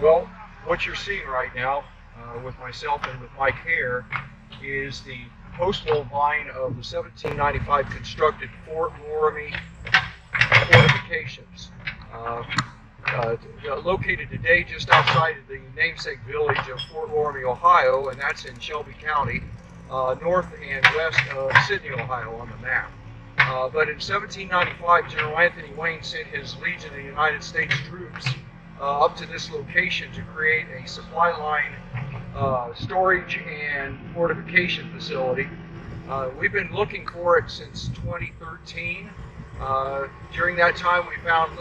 Well, what you're seeing right now with myself and with Mike Hare is the postal line of the 1795 constructed Fort Loramie fortifications. Located today just outside of the namesake village of Fort Loramie, Ohio, and that's in Shelby County, north and west of Sidney, Ohio on the map. But in 1795, General Anthony Wayne sent his Legion of the United States troops up to this location to create a supply line, storage, and fortification facility. We've been looking for it since 2013. During that time, we found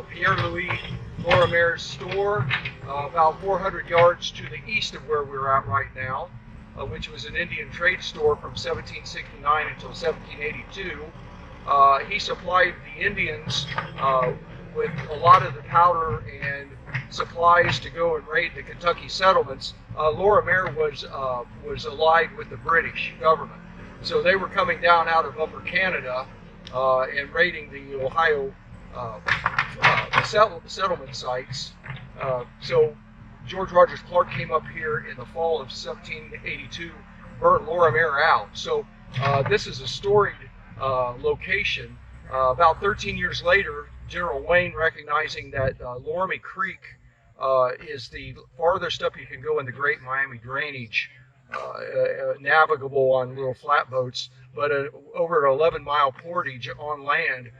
Pierre-Louis Loramie's store about 400 yards to the east of where we're at right now, which was an Indian trade store from 1769 until 1782. He supplied the Indians with a lot of the powder and supplies to go and raid the Kentucky settlements. Loramie was allied with the British government, so they were coming down out of Upper Canada and raiding the Ohio settlement sites. So George Rogers Clark came up here in the fall of 1782, burnt Loramie out. So this is a storied location. About 13 years later, General Wayne, recognizing that Loramie Creek is the farthest up you can go in the Great Miami Drainage, navigable on little flatboats, but over an 11-mile portage on land,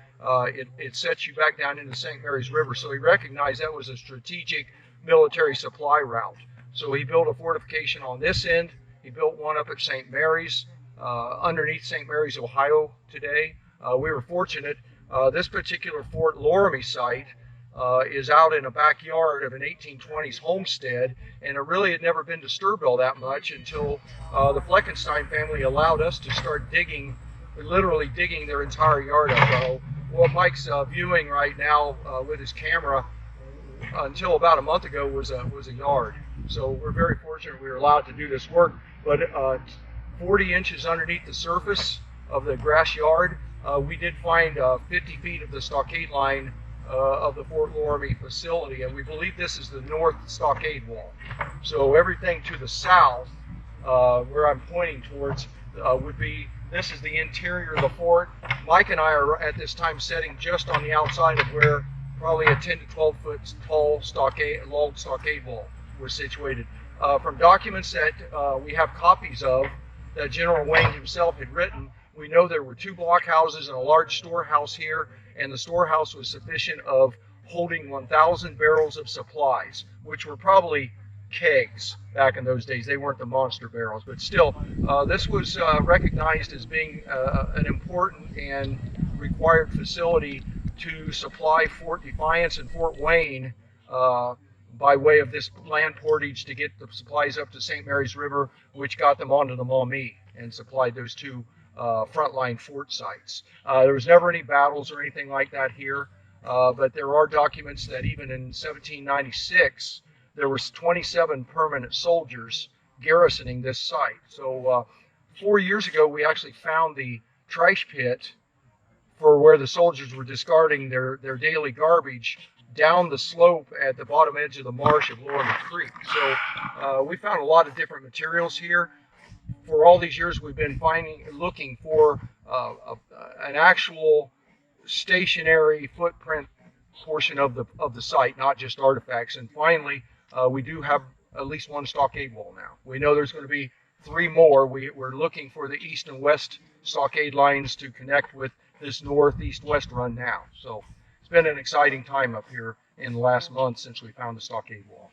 it sets you back down into St. Mary's River. So he recognized that was a strategic military supply route. So he built a fortification on this end. He built one up at St. Mary's, underneath St. Mary's, Ohio today. We were fortunate. This particular Fort Loramie site is out in a backyard of an 1820s homestead, and it really had never been disturbed all that much until the Fleckenstein family allowed us to start digging, literally digging their entire yard up. What Mike's viewing right now with his camera, until about a month ago, was a yard. So we're very fortunate we were allowed to do this work. But 40 inches underneath the surface of the grass yard, we did find 50 feet of the stockade line of the Fort Loramie facility, and we believe this is the north stockade wall. So everything to the south, where I'm pointing towards, would be, this is the interior of the fort. Mike and I are at this time sitting just on the outside of where probably a 10 to 12 foot tall log stockade wall was situated. From documents that we have copies of that General Wayne himself had written, we know there were 2 blockhouses and a large storehouse here, and the storehouse was sufficient of holding 1,000 barrels of supplies, which were probably kegs back in those days. They weren't the monster barrels, but still, this was recognized as being an important and required facility to supply Fort Defiance and Fort Wayne by way of this land portage to get the supplies up to St. Mary's River, which got them onto the Maumee and supplied those 2 frontline fort sites. There was never any battles or anything like that here, but there are documents that even in 1796, there was 27 permanent soldiers garrisoning this site. So 4 years ago, we actually found the trash pit for where the soldiers were discarding their daily garbage down the slope at the bottom edge of the marsh of Loramie Creek. So we found a lot of different materials here. For all these years, we've been looking for an actual stationary footprint portion of the site, not just artifacts. And finally, we do have at least 1 stockade wall now. We know there's going to be 3 more. We're looking for the east and west stockade lines to connect with this northeast-west run now. So it's been an exciting time up here in the last month since we found the stockade wall.